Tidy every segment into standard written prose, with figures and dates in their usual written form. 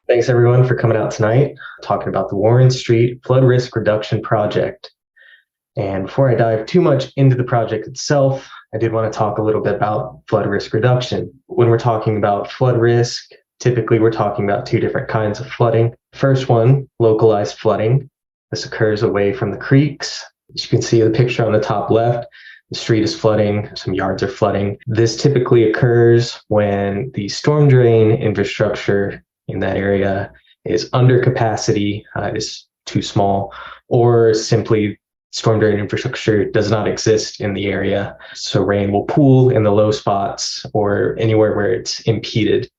Thanks everyone for coming out tonight, talking about the Warren Street Flood Risk Reduction Project. And before I dive too much into the project itself, I did want to talk a little bit about flood risk reduction. When we're talking about flood risk, typically we're talking about two different kinds of flooding. First one, localized flooding. This occurs away from the creeks. As you can see in the picture on the top left, the street is flooding, some yards are flooding. This typically occurs when the storm drain infrastructure in that area is under capacity, is too small, or simply storm drain infrastructure does not exist in the area. So rain will pool in the low spots or anywhere where it's impeded.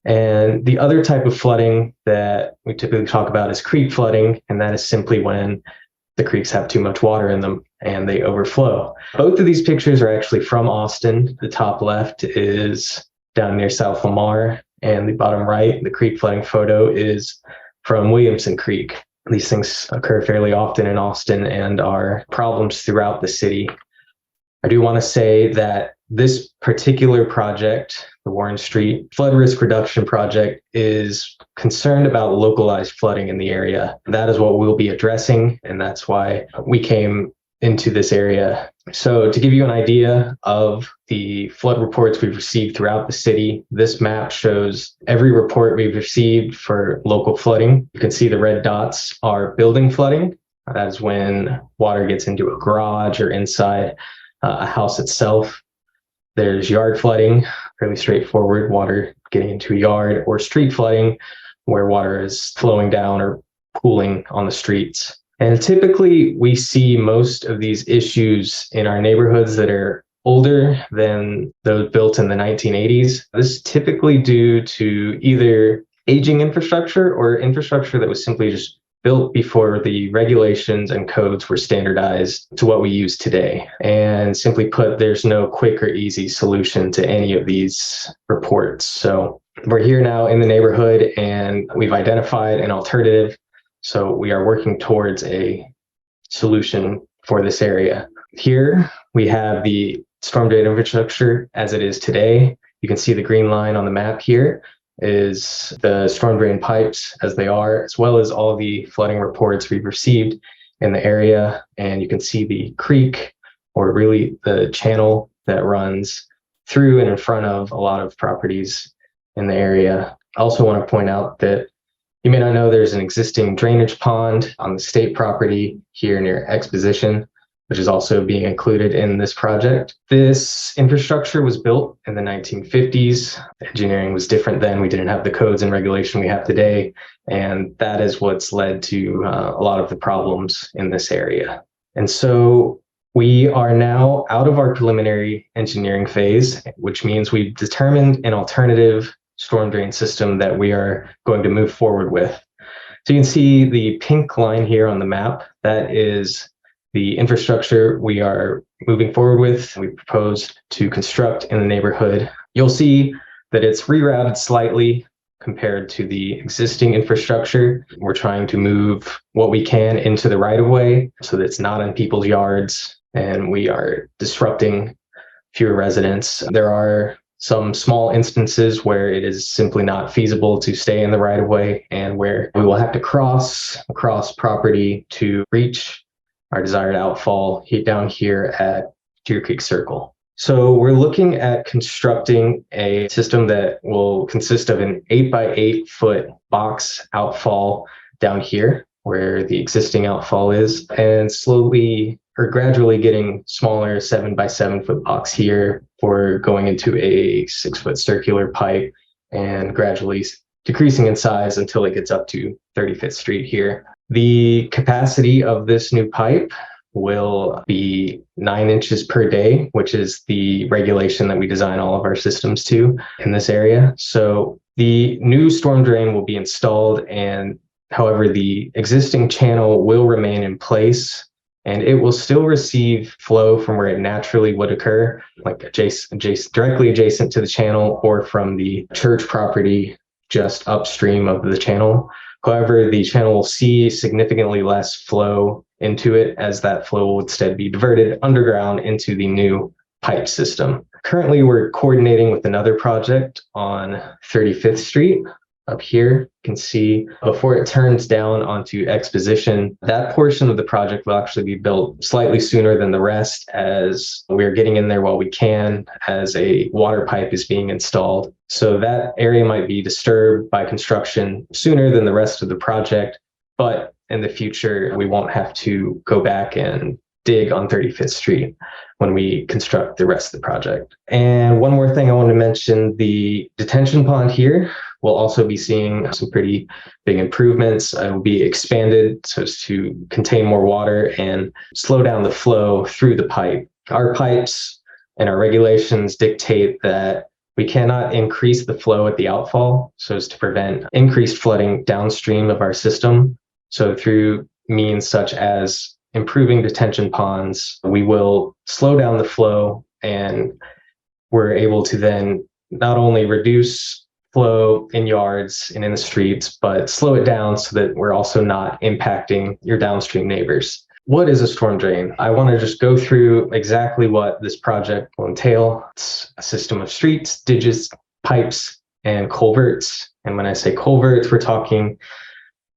And the other type of flooding that we typically talk about is creek flooding, and that is simply when the creeks have too much water in them and they overflow. Both of these pictures are actually from Austin. The top left is down near South Lamar, and the bottom right, the creek flooding photo, is from Williamson Creek. These things occur fairly often in Austin and are problems throughout the city. I do want to say that this particular project, the Warren Street Flood Risk Reduction Project, is concerned about localized flooding in the area. That is what we'll be addressing, and that's why we came into this area. So to give you an idea of the flood reports we've received throughout the city, this map shows every report we've received for local flooding. You can see the red dots are building flooding. That is when water gets into a garage or inside a house itself. There's yard flooding, fairly straightforward, water getting into a yard, or street flooding, where water is flowing down or pooling on the streets. And typically we see most of these issues in our neighborhoods that are older than those built in the 1980s. This is typically due to either aging infrastructure or infrastructure that was simply just built before the regulations and codes were standardized to what we use today. And simply put, there's no quick or easy solution to any of these reports. So we're here now in the neighborhood and we've identified an alternative. So we are working towards a solution for this area. Here we have the storm drain infrastructure as it is today. You can see the green line on the map here is the storm drain pipes as they are, as well as all the flooding reports we've received in the area. And you can see the creek, or really the channel that runs through and in front of a lot of properties in the area. I also want to point out that you may not know there's an existing drainage pond on the state property here near Exposition, which is also being included in this project. This infrastructure was built in the 1950s. Engineering was different then. We didn't have the codes and regulation we have today. And that is what's led to a lot of the problems in this area. And so we are now out of our preliminary engineering phase, which means we've determined an alternative storm drain system that we are going to move forward with. So you can see the pink line here on the map. That is the infrastructure we are moving forward with. We propose to construct in the neighborhood. You'll see that it's rerouted slightly compared to the existing infrastructure. We're trying to move what we can into the right of way so that it's not in people's yards and we are disrupting fewer residents. There are some small instances where it is simply not feasible to stay in the right of way and where we will have to cross across property to reach our desired outfall down here at Deer Creek Circle. So we're looking at constructing a system that will consist of an 8x8 foot box outfall down here where the existing outfall is, and slowly or gradually getting smaller 7x7 foot box here for going into a 6 foot circular pipe and gradually decreasing in size until it gets up to 35th Street here. The capacity of this new pipe will be 9 inches per day, which is the regulation that we design all of our systems to in this area. So the new storm drain will be installed, and however, the existing channel will remain in place, and it will still receive flow from where it naturally would occur, like directly adjacent to the channel or from the church property just upstream of the channel. However, the channel will see significantly less flow into it, as that flow will instead be diverted underground into the new pipe system. Currently, we're coordinating with another project on 35th Street. Up here, you can see before it turns down onto Exposition, that portion of the project will actually be built slightly sooner than the rest, as we're getting in there while we can, as a water pipe is being installed. So that area might be disturbed by construction sooner than the rest of the project, but in the future, we won't have to go back and dig on 35th Street when we construct the rest of the project. And one more thing I want to mention, the detention pond here will also be seeing some pretty big improvements. It will be expanded so as to contain more water and slow down the flow through the pipe. Our pipes and our regulations dictate that we cannot increase the flow at the outfall so as to prevent increased flooding downstream of our system. So through means such as improving detention ponds, we will slow down the flow, and we're able to then not only reduce flow in yards and in the streets, but slow it down so that we're also not impacting your downstream neighbors. What is a storm drain? I want to just go through exactly what this project will entail. It's a system of streets, ditches, pipes, and culverts. And when I say culverts, we're talking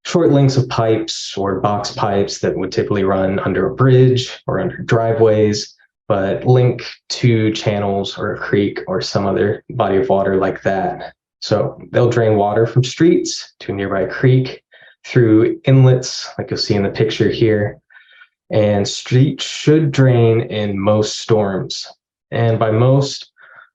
short lengths of pipes or box pipes that would typically run under a bridge or under driveways, but link to channels or a creek or some other body of water like that. So they'll drain water from streets to a nearby creek through inlets, like you'll see in the picture here. And streets should drain in most storms. And by most,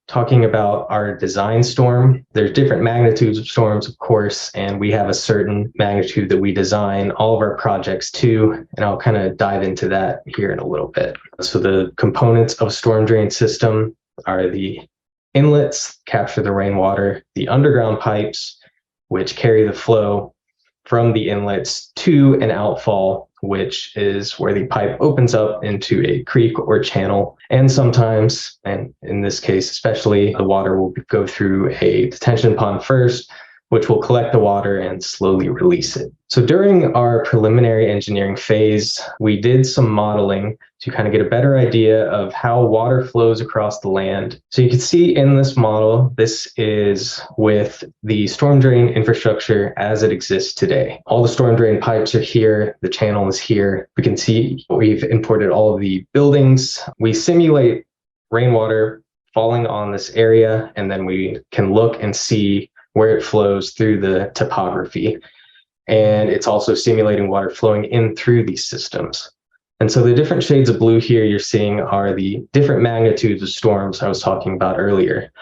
talking about our design storm, there's different magnitudes of storms, of course, and we have a certain magnitude that we design all of our projects to, and I'll kind of dive into that here in a little bit. So the components of a storm drain system are the inlets, capture the rainwater, the underground pipes, which carry the flow from the inlets to an outfall, which is where the pipe opens up into a creek or channel. And sometimes, and in this case especially, the water will go through a detention pond first, which will collect the water and slowly release it. So during our preliminary engineering phase, we did some modeling to kind of get a better idea of how water flows across the land. So you can see in this model, this is with the storm drain infrastructure as it exists today. All the storm drain pipes are here, the channel is here. We can see we've imported all of the buildings. We simulate rainwater falling on this area, and then we can look and see where it flows through the topography. And it's also simulating water flowing in through these systems. And so the different shades of blue here you're seeing are the different magnitudes of storms I was talking about earlier.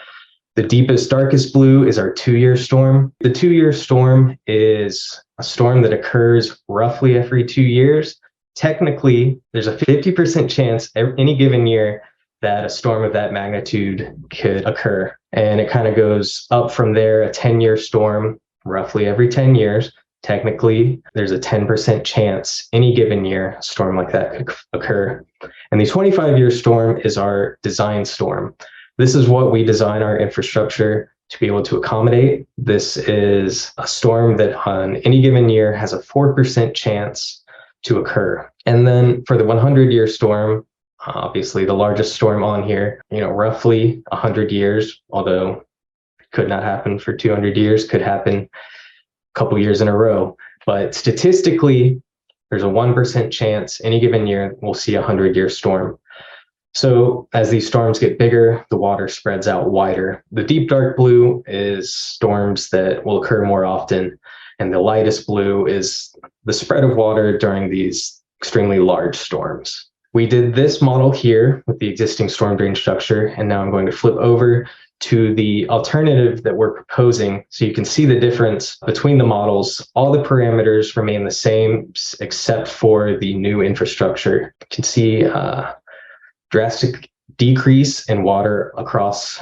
The deepest, darkest blue is our 2-year storm. The 2-year storm is a storm that occurs roughly every 2 years. Technically, there's a 50% chance any given year that a storm of that magnitude could occur. And it kind of goes up from there. A 10-year storm, roughly every 10 years. Technically, there's a 10% chance any given year a storm like that could occur. And the 25-year storm is our design storm. This is what we design our infrastructure to be able to accommodate. This is a storm that on any given year has a 4% chance to occur. And then for the 100-year storm, obviously the largest storm on here, roughly 100 years, although it could not happen for 200 years, could happen a couple years in a row. But statistically, there's a 1% chance any given year we'll see a 100-year storm. So as these storms get bigger, the water spreads out wider. The deep dark blue is storms that will occur more often, and the lightest blue is the spread of water during these extremely large storms. We did this model here with the existing storm drain structure, and now I'm going to flip over to the alternative that we're proposing so you can see the difference between the models. All the parameters remain the same except for the new infrastructure. You can see drastic decrease in water across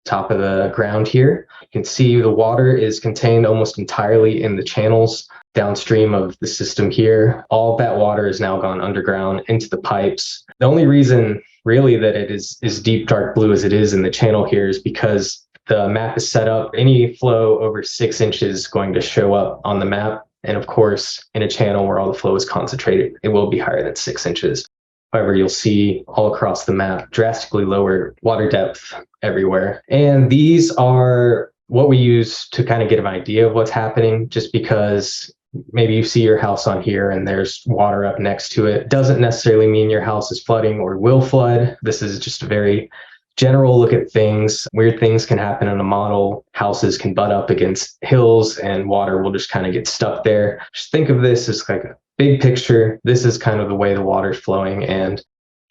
top of the ground here. You can see the water is contained almost entirely in the channels downstream of the system here. All of that water is now gone underground into the pipes. The only reason really that it is deep dark blue as it is in the channel here is because the map is set up. Any flow over 6 inches is going to show up on the map. And of course, in a channel where all the flow is concentrated, it will be higher than 6 inches. However, you'll see all across the map drastically lower water depth everywhere. And these are what we use to kind of get an idea of what's happening, just because maybe you see your house on here and there's water up next to it. Doesn't necessarily mean your house is flooding or will flood. This is just a very general look at things. Weird things can happen in a model. Houses can butt up against hills and water will just kind of get stuck there. Just think of this as like a big picture. This is kind of the way the water's flowing and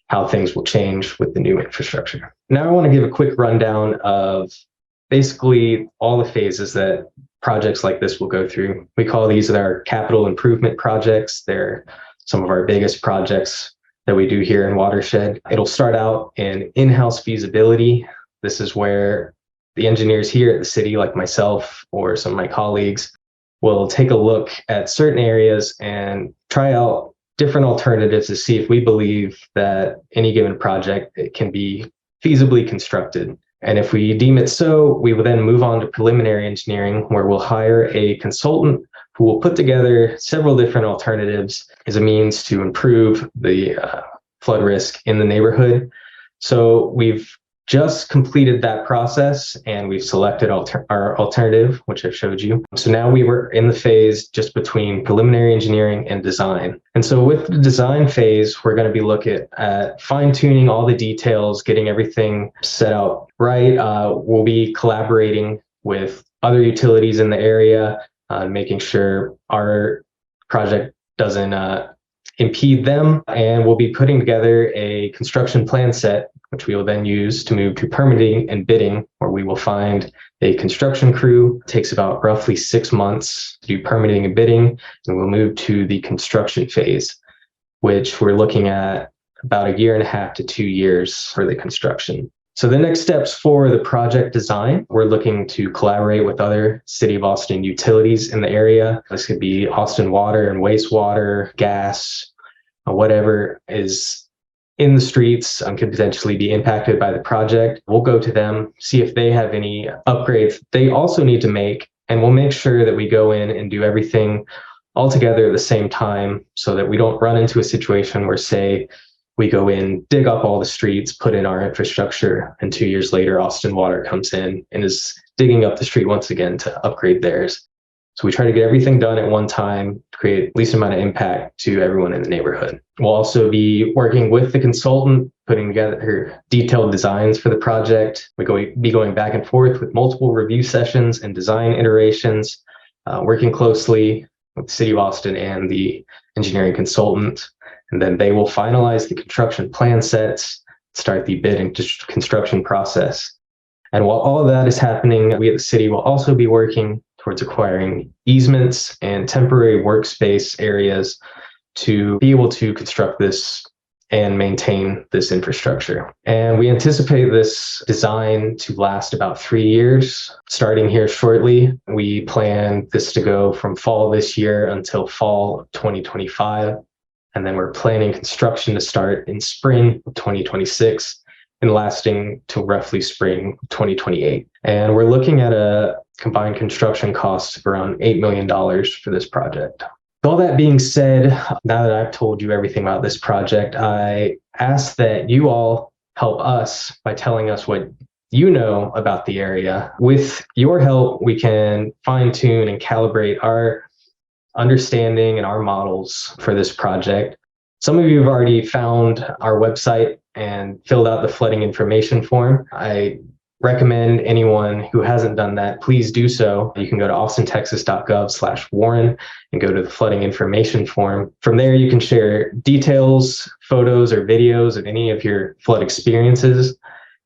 how things will change with the new infrastructure. Now I want to give a quick rundown of basically all the phases that projects like this will go through. We call these our capital improvement projects. They're some of our biggest projects that we do here in Watershed. It'll start out in-house feasibility. This is where the engineers here at the city, like myself or some of my colleagues, will take a look at certain areas and try out different alternatives to see if we believe that any given project can be feasibly constructed. And if we deem it so, we will then move on to preliminary engineering, where we'll hire a consultant who will put together several different alternatives as a means to improve the flood risk in the neighborhood. So we've just completed that process and we've selected our alternative, which I showed you. So now we were in the phase just between preliminary engineering and design. And so with the design phase, we're going to be looking at fine-tuning all the details, getting everything set out right. We'll be collaborating with other utilities in the area, making sure our project doesn't impede them. And we'll be putting together a construction plan set, which we will then use to move to permitting and bidding, where we will find a construction crew. It takes about roughly 6 months to do permitting and bidding, and we'll move to the construction phase, which we're looking at about 1.5 to 2 years for the construction. So the next steps for the project design, we're looking to collaborate with other City of Austin utilities in the area. This could be Austin Water and Wastewater, gas, whatever is in the streets could potentially be impacted by the project. We'll go to them, see if they have any upgrades they also need to make, and we'll make sure that we go in and do everything all together at the same time so that we don't run into a situation where, say, we go in, dig up all the streets, put in our infrastructure, and 2 years later, Austin Water comes in and is digging up the street once again to upgrade theirs. So we try to get everything done at one time to create the least amount of impact to everyone in the neighborhood. We'll also be working with the consultant, putting together detailed designs for the project. We'll be going back and forth with multiple review sessions and design iterations, working closely with the City of Austin and the engineering consultant. And then they will finalize the construction plan sets, start the bid and construction process. And while all of that is happening, we at the city will also be working towards acquiring easements and temporary workspace areas to be able to construct this and maintain this infrastructure. And we anticipate this design to last about 3 years. Starting here shortly, we plan this to go from fall this year until fall of 2025. And then we're planning construction to start in spring of 2026 and lasting to roughly spring 2028. And we're looking at a combined construction cost of around $8 million for this project. With all that being said, now that I've told you everything about this project, I ask that you all help us by telling us what you know about the area. With your help, we can fine-tune and calibrate our understanding and our models for this project. Some of you have already found our website and filled out the flooding information form. I recommend anyone who hasn't done that, please do so. You can go to austintexas.gov/Warren and go to the flooding information form. From there, you can share details, photos, or videos of any of your flood experiences.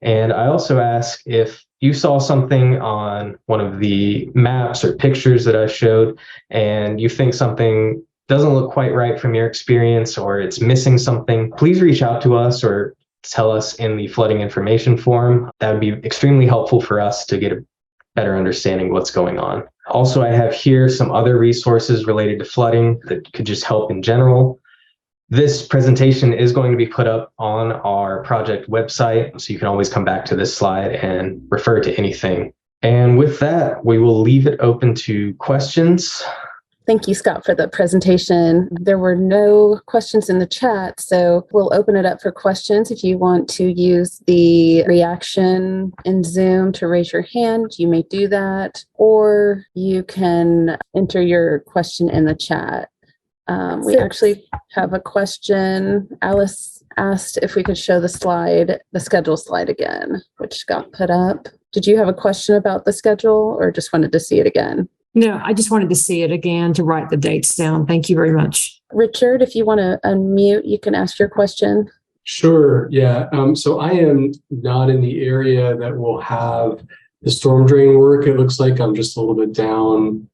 And I also ask, if you saw something on one of the maps or pictures that I showed and you think something doesn't look quite right from your experience or it's missing something, please reach out to us or tell us in the flooding information form. That would be extremely helpful for us to get a better understanding of what's going on. Also, I have here some other resources related to flooding that could just help in general. This presentation is going to be put up on our project website, so you can always come back to this slide and refer to anything. And with that, we will leave it open to questions. Thank you, Scott, for the presentation. There were no questions in the chat, so we'll open it up for questions. If you want to use the reaction in Zoom to raise your hand, you may do that, or you can enter your question in the chat. We actually have a question. Alice asked if we could show the schedule slide again, which got put up. Did you have a question about the schedule or just wanted to see it again? No, I just wanted to see it again to write the dates down. Thank you very much. Richard, if you want to unmute, you can ask your question. Sure. Yeah. So I am not in the area that will have the storm drain work. It looks like I'm just a little bit down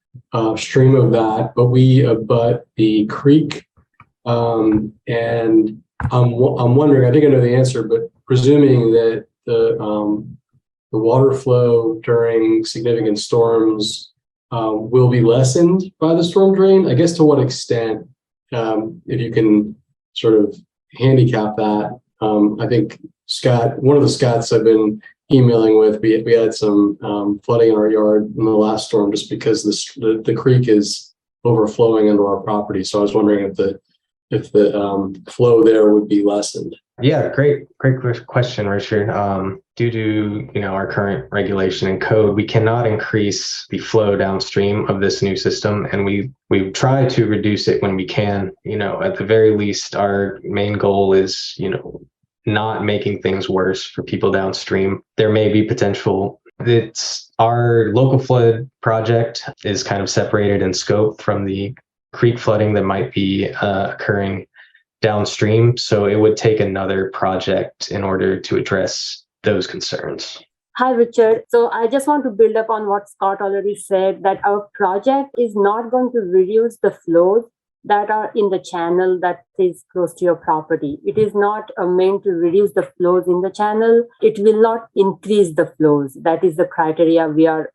stream of that, but we abut the creek. And I'm wondering, I think I know the answer, but presuming that the water flow during significant storms will be lessened by the storm drain. I guess to what extent, if you can sort of handicap that. I think one of the Scotts I've been emailing with, we had some flooding in our yard in the last storm just because the creek is overflowing into our property. So I was wondering if the flow there would be lessened. Yeah, great question, Richard. Due to our current regulation and code, we cannot increase the flow downstream of this new system, and we try to reduce it when we can. At the very least, our main goal is not making things worse for people downstream. There may be potential. Our local flood project is kind of separated in scope from the creek flooding that might be occurring downstream. So it would take another project in order to address those concerns. Hi, Richard. So I just want to build up on what Scott already said, that our project is not going to reduce the flows that are in the channel that is close to your property. It is not meant to reduce the flows in the channel. It will not increase the flows. That is the criteria we are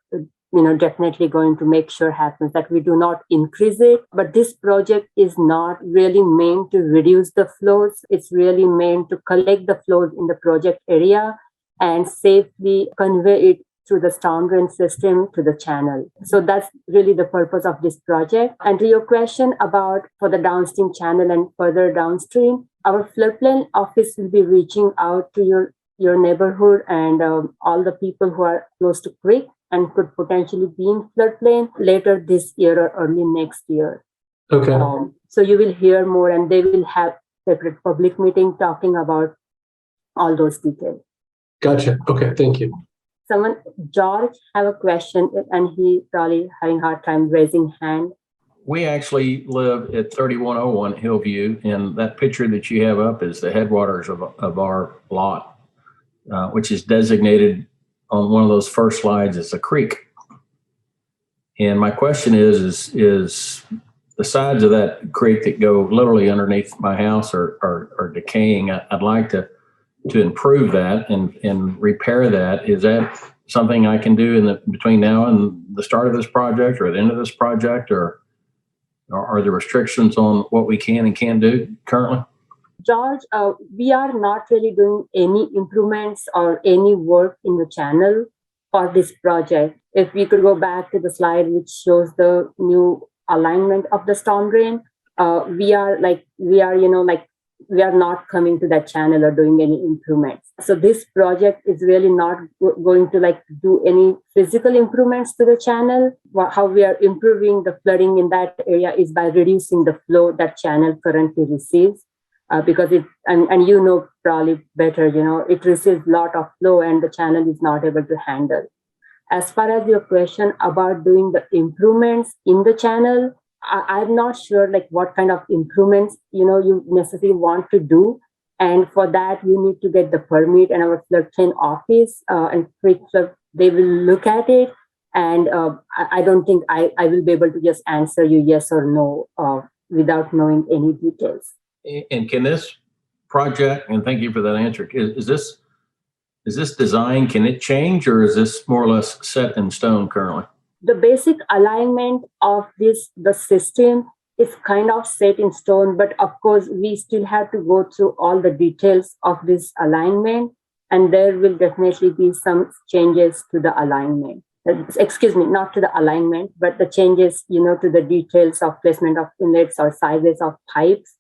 definitely going to make sure happens, that we do not increase it. But this project is not really meant to reduce the flows. It's really meant to collect the flows in the project area and safely convey it through the storm drain system to the channel. So that's really the purpose of this project. And to your question about for the downstream channel and further downstream, our floodplain office will be reaching out to your neighborhood and all the people who are close to creek and could potentially be in floodplain later this year or early next year. Okay. So you will hear more, and they will have separate public meeting talking about all those details. Gotcha. Okay. Thank you. George, have a question, and he probably having a hard time raising hand. We actually live at 3101 Hillview, and that picture that you have up is the headwaters of our lot, which is designated on one of those first slides as a creek. And my question is the sides of that creek that go literally underneath my house are decaying. I'd like to improve that and repair that. Is that something I can do between now and the start of this project or the end of this project, or are there restrictions on what we can and can't do currently? George, we are not really doing any improvements or any work in the channel for this project. If we could go back to the slide which shows the new alignment of the storm drain, we are not coming to that channel or doing any improvements. So this project is really not going to do any physical improvements to the channel. How we are improving the flooding in that area is by reducing the flow that channel currently receives. Because and probably better, it receives a lot of flow and the channel is not able to handle. As far as your question about doing the improvements in the channel, I'm not sure what kind of improvements, you necessarily want to do. And for that, you need to get the permit, and our floodplain office and creek flood, they will look at it. And I don't think I will be able to just answer you yes or no without knowing any details. And can this project, and thank you for that answer, is this design, can it change, or is this more or less set in stone currently? The basic alignment of the system is kind of set in stone, but of course we still have to go through all the details of this alignment, and there will definitely be some changes to the alignment. excuse me, not to the alignment, but the changes, to the details of placement of inlets or sizes of pipes.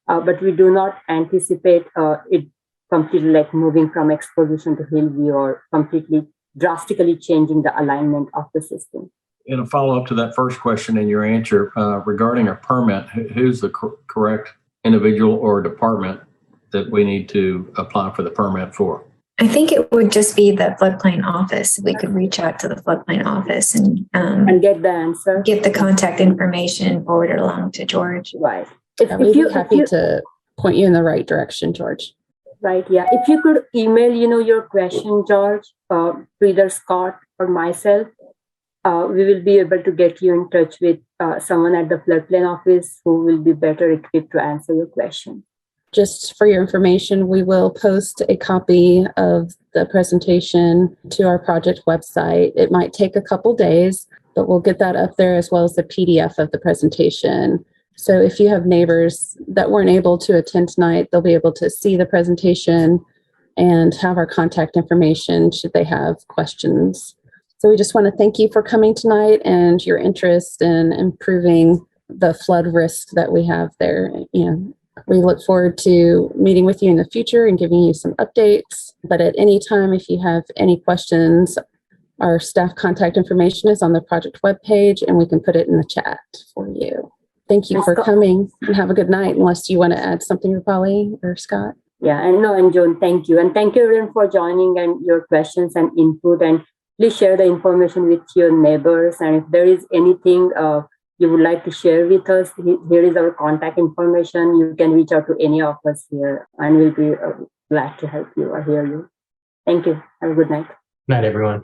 But we do not anticipate it completely like moving from Exposition to Hillview or completely drastically changing the alignment of the system. In a follow-up to that first question in your answer regarding a permit, who's the correct individual or department that we need to apply for the permit for? I think it would just be the floodplain office. We could reach out to the floodplain office and get the answer. Get the contact information forwarded along to George. Right. We'd be happy to point you in the right direction, George. Right. Yeah. If you could email, your question, George, to either Scott or myself, we will be able to get you in touch with someone at the floodplain office who will be better equipped to answer your question. Just for your information, we will post a copy of the presentation to our project website. It might take a couple days, but we'll get that up there as well as the PDF of the presentation. So if you have neighbors that weren't able to attend tonight, they'll be able to see the presentation and have our contact information should they have questions. So we just want to thank you for coming tonight and your interest in improving the flood risk that we have there. We look forward to meeting with you in the future and giving you some updates. But at any time, if you have any questions, our staff contact information is on the project webpage and we can put it in the chat for you. Thank you for coming and have a good night, unless you want to add something, Polly or Scott. Yeah, and Joan, thank you. And thank you everyone for joining and your questions and input. And please share the information with your neighbors. And if there is anything you would like to share with us, here is our contact information. You can reach out to any of us here and we'll be glad to help you or hear you. Thank you. Have a good night. Night, everyone.